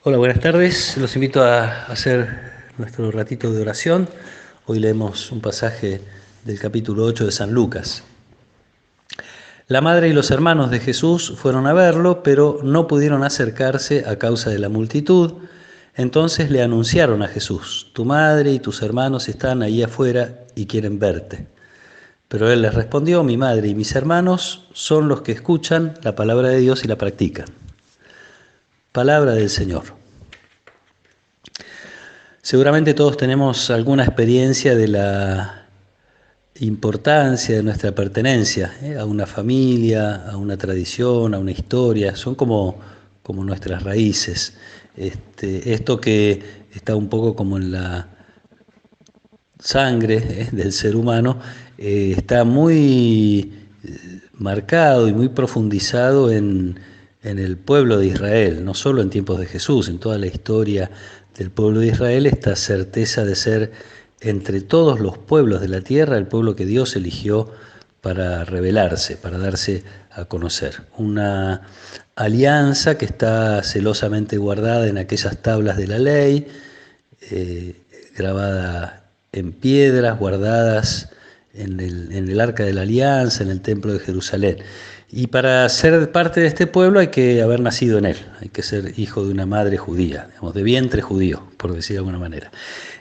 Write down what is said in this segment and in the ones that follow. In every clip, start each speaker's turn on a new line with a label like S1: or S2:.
S1: Hola, buenas tardes. Los invito a hacer nuestro ratito de oración. Hoy leemos un pasaje del capítulo 8 de San Lucas. La madre y los hermanos de Jesús fueron a verlo, pero no pudieron acercarse a causa de la multitud. Entonces le anunciaron a Jesús: tu madre y tus hermanos están ahí afuera y quieren verte. Pero él les respondió: mi madre y mis hermanos son los que escuchan la palabra de Dios y la practican. Palabra del Señor. Seguramente todos tenemos alguna experiencia de la importancia de nuestra pertenencia, a una familia, a una tradición, a una historia. Son como nuestras raíces. Esto que está un poco como en la sangre, del ser humano, está muy marcado y muy profundizado en el pueblo de Israel, no solo en tiempos de Jesús, en toda la historia del pueblo de Israel, esta certeza de ser entre todos los pueblos de la tierra el pueblo que Dios eligió para revelarse, para darse a conocer. Una alianza que está celosamente guardada en aquellas tablas de la ley, grabada en piedras, guardadas en el Arca de la Alianza, en el Templo de Jerusalén. Y para ser parte de este pueblo hay que haber nacido en él, hay que ser hijo de una madre judía, digamos, de vientre judío, por decir de alguna manera.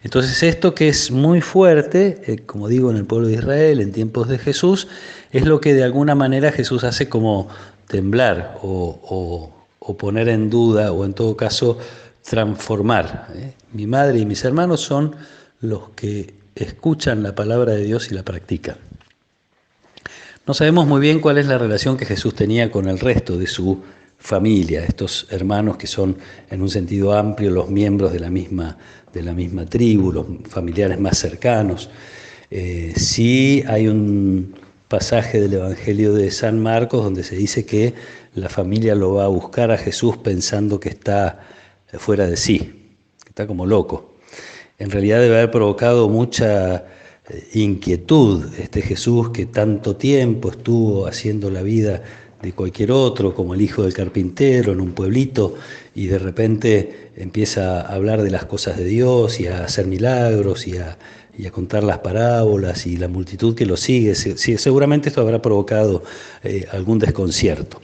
S1: Entonces esto que es muy fuerte, como digo, en el pueblo de Israel, en tiempos de Jesús, es lo que de alguna manera Jesús hace como temblar o poner en duda, o en todo caso transformar. Mi madre y mis hermanos son los que escuchan la palabra de Dios y la practican. No sabemos muy bien cuál es la relación que Jesús tenía con el resto de su familia, estos hermanos que son en un sentido amplio los miembros de la misma tribu, los familiares más cercanos. Sí hay un pasaje del Evangelio de San Marcos donde se dice que la familia lo va a buscar a Jesús pensando que está fuera de sí, que está como loco. En realidad debe haber provocado mucha inquietud este Jesús que tanto tiempo estuvo haciendo la vida de cualquier otro, como el hijo del carpintero en un pueblito, y de repente empieza a hablar de las cosas de Dios y a hacer milagros y a contar las parábolas, y la multitud que lo sigue. Seguramente esto habrá provocado algún desconcierto.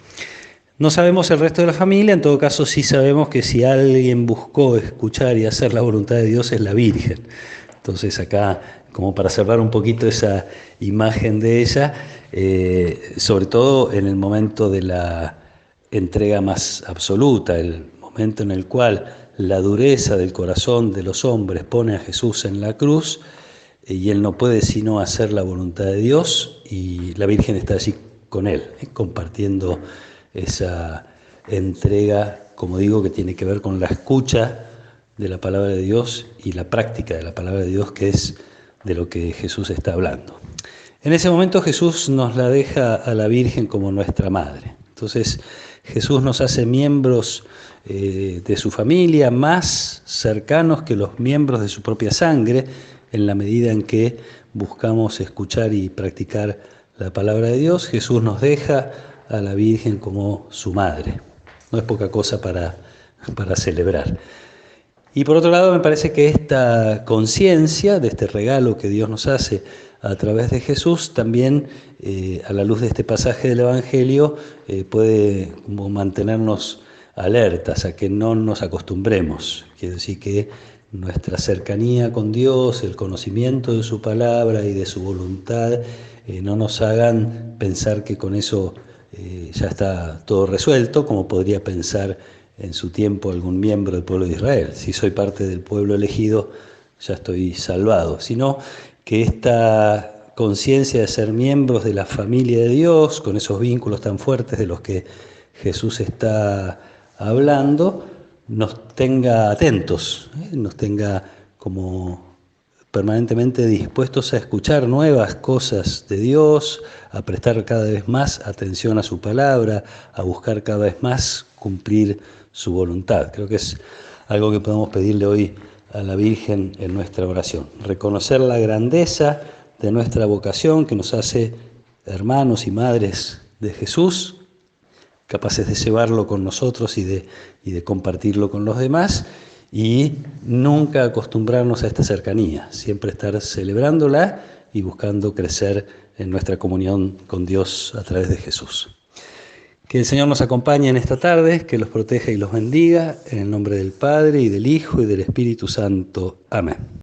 S1: No sabemos el resto de la familia, en todo caso sí sabemos que si alguien buscó escuchar y hacer la voluntad de Dios es la Virgen. Entonces acá, como para cerrar un poquito esa imagen de ella, sobre todo en el momento de la entrega más absoluta, el momento en el cual la dureza del corazón de los hombres pone a Jesús en la cruz, y él no puede sino hacer la voluntad de Dios, y la Virgen está allí con él, compartiendo esa entrega, como digo, que tiene que ver con la escucha de la palabra de Dios y la práctica de la palabra de Dios, que es de lo que Jesús está hablando. En ese momento Jesús nos la deja a la Virgen como nuestra madre. Entonces Jesús nos hace miembros de su familia, más cercanos que los miembros de su propia sangre, en la medida en que buscamos escuchar y practicar la palabra de Dios. Jesús nos deja a la Virgen como su madre. No es poca cosa para celebrar. Y por otro lado, me parece que esta conciencia de este regalo que Dios nos hace a través de Jesús, también a la luz de este pasaje del Evangelio, puede como mantenernos alertas a que no nos acostumbremos. Quiere decir que nuestra cercanía con Dios, el conocimiento de su palabra y de su voluntad, no nos hagan pensar que con eso ya está todo resuelto, como podría pensar en su tiempo algún miembro del pueblo de Israel. Si soy parte del pueblo elegido, ya estoy salvado. Sino que esta conciencia de ser miembros de la familia de Dios, con esos vínculos tan fuertes de los que Jesús está hablando, nos tenga atentos, nos tenga como permanentemente dispuestos a escuchar nuevas cosas de Dios, a prestar cada vez más atención a su palabra, a buscar cada vez más cumplir su voluntad. Creo que es algo que podemos pedirle hoy a la Virgen en nuestra oración. Reconocer la grandeza de nuestra vocación que nos hace hermanos y madres de Jesús, capaces de llevarlo con nosotros y de compartirlo con los demás, y nunca acostumbrarnos a esta cercanía, siempre estar celebrándola y buscando crecer en nuestra comunión con Dios a través de Jesús. Que el Señor nos acompañe en esta tarde, que los proteja y los bendiga, en el nombre del Padre, y del Hijo, y del Espíritu Santo. Amén.